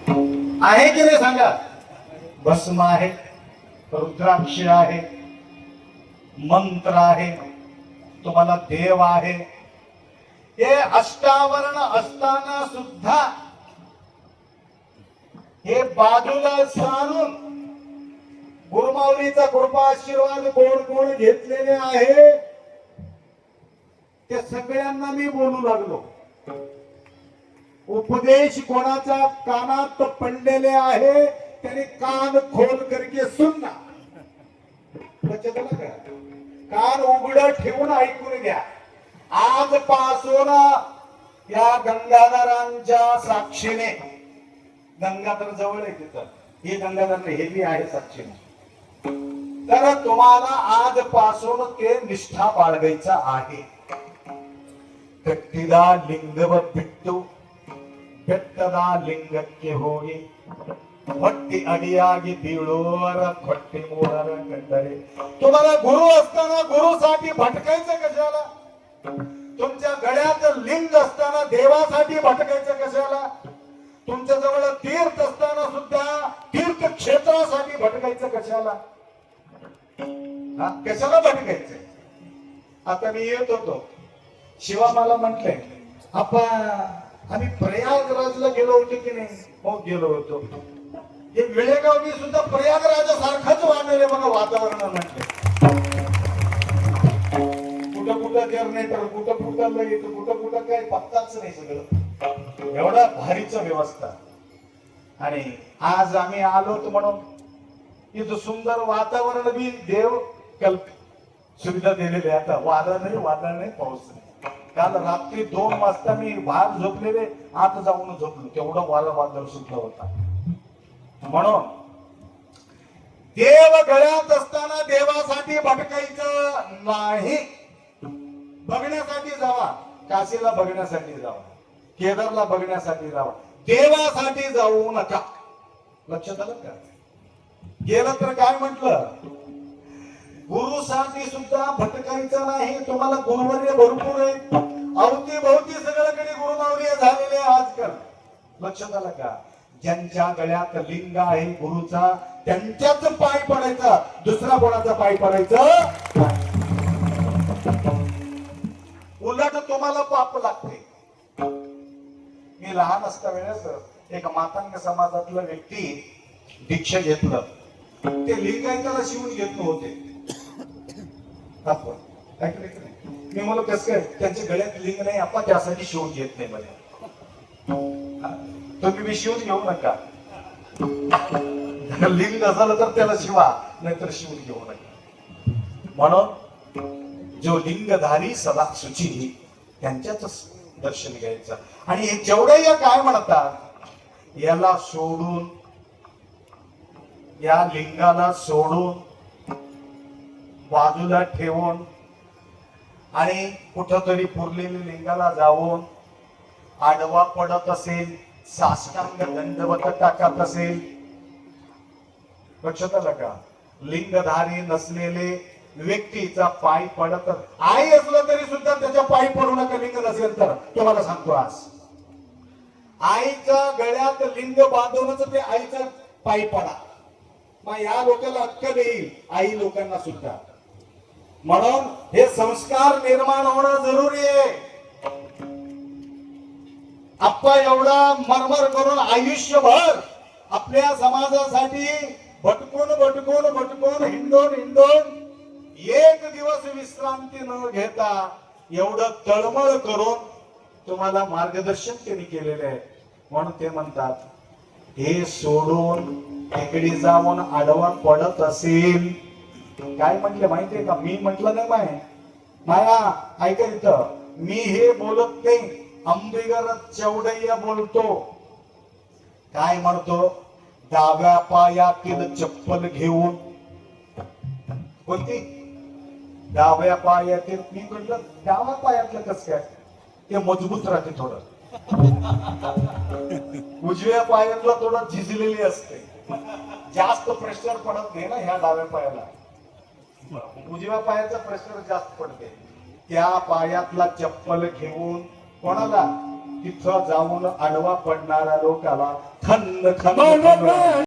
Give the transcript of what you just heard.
आहे की नाही सांगा? भस्म आहे, रुद्राक्ष आहे, मंत्र आहे, तुम्हाला देव आहे. हे अष्टावरण असताना सुद्धा हे बाजूला सारून गुरुमाऊलीचा कृपा आशीर्वाद कोण कोण घेतलेले आहे ते सगळ्यांना मी बोलू लागलो. उपदेश कोणाच्या कानात पडलेले आहे त्याने कान खोल करके सुनना. कान उघड ठेवून ऐकून घ्या. आजपासून या गंगाधरांच्या साक्षीने, गंगाधर जवळ आहे तिथं, हे गंगाधर हे बी आहे साक्षीने, तर तुम्हाला आजपासून ते निष्ठा बाळगायचा आहे. कट्टीदा लिंगव बिट्टू ಬೆಟ್ಟದ ಲಿಂಗಕ್ಕೆ ಹೋಗಿ ಹೊಟ್ಟಿ ಅಡಿಯಾಗಿ ಬೀಳೋರ ಹೊಟ್ಟಿ ಮೂರರ ಕಂಡರೆ. तुम्हाला गुरु असताना गुरुसाठी भटकायचं कशाला? तुमच्या गळ्यात लिंग असताना देवासाठी भटकायचं कशाला? तुमच्या जवळ तीर्थ असताना सुद्धा तीर्थ क्षेत्रासाठी भटकायचं कशाला? कशाला भटकायचं? आता मी येत होतो, शिवा मला म्हटलंय आपा आम्ही प्रयागराजला गेलो होतो की नाही? हो गेलो होतो. हे वेळेगावी सुद्धा प्रयागराजासारखंच वाढलेलं बघा वातावरण म्हटलं. कुठं कुठं जनरेटर, कुठं कुठं लाईट, कुठं कुठं काय पत्ताच नाही सगळं. एवढा भारीच व्यवस्था. आणि आज आम्ही आलो म्हणून इथं सुंदर वातावरण बी देव सुविधा दिलेली आहे. आता वादळ नाही पाऊस नाही. काल रात्री 2 वाजता मी बाहेर झोपलेले, आत जाऊन झोपलो, तेवढं वादळ सुटला होता. म्हणून देव गळ्यात असताना देवासाठी भटकायचं नाही. बघण्यासाठी जावा, काशीला बघण्यासाठी जावा, केदारला बघण्यासाठी जावा, देवासाठी जाऊ नका. लक्षात आलं का? गेलं तर काय म्हटलं? गुरुसाठी सुद्धा भटकायचं नाही. तुम्हाला गुरुवर्य भरपूर आहे, अवती भोवती सगळीकडे गुरुमाऊली झालेले आजकाल. लक्षात आलं का? ज्यांच्या गळ्यात लिंग आहे गुरुचा त्यांच्याच पाय पडायचा, दुसरा कोणाचा पाय पडायचं. उलट तुम्हाला पाप लागते. मी लहान असता वेळेस एक मातंग समाजातला व्यक्ती दीक्षा घेतलं, ते लिंगायताला शिवून घेत नव्हते. मी म्हणलो कसं काय? त्यांच्या गळ्यात लिंग नाही, आपण त्यासाठी शिवून घेत नाही. मला तुम्ही बी शिवून घेऊ नका. लिंग झालं तर त्याला शिवा, नाहीतर शिवून घेऊ नका. म्हणून जो लिंगधारी सदा सुची त्यांच्याच दर्शन घ्यायचं. आणि जेवढे या काय म्हणतात, याला सोडून, या लिंगाला सोडून बाजूला ठेवून आणि कुठंतरी पुरलेल्या लिंगाला जाऊन आडवा पडत असेल, साष्टांग दंडवत टाकत असेल. लक्षात आलं का? लिंगधारी नसलेले व्यक्तीचा पाय पडत, आई असलं तरी सुद्धा त्याच्या पायी पडू नका. लिंग नसेल तर तुम्हाला सांगतो, आज आईच्या गळ्यात लिंग बांधूनच ते आईचा पायी पडा. मग या लोकांना अक्कल येईल, आई लोकांना सुद्धा. म्हणून हे संस्कार निर्माण होणं जरुरी आहे. आप्पा एवढा मरमर करून आयुष्यभर आपल्या समाजासाठी भटकून हिंडून एक दिवस विश्रांती न घेता एवढं तळमळ करून तुम्हाला मार्गदर्शन त्यांनी केलेले आहे. म्हणून ते म्हणतात, हे सोडून तिकडे जाऊन आडवा पडत असेल. काय म्हटले माहितीये का? मी म्हटलं नाही माया ऐका इथं, मी हे बोलत नाही, अंबिगर चौडय्या बोलतो. काय म्हणतो? डाव्या पायातील चप्पल घेऊन. कोणती? डाव्या पायातील. मी म्हटलं डाव्या पायातलं कसं काय? ते मजबूत राहते थोडं. उजव्या पायातला थोडं झिजलेली असते, जास्त प्रेशर पडत नाही ना ह्या डाव्या पायाला. उजव्या पायाचा प्रेशर जास्त पडते. त्या पायातला चप्पल घेऊन कोणाला? तिथं जाऊन आडवा पडणाऱ्या लोकाला खन्न खन्न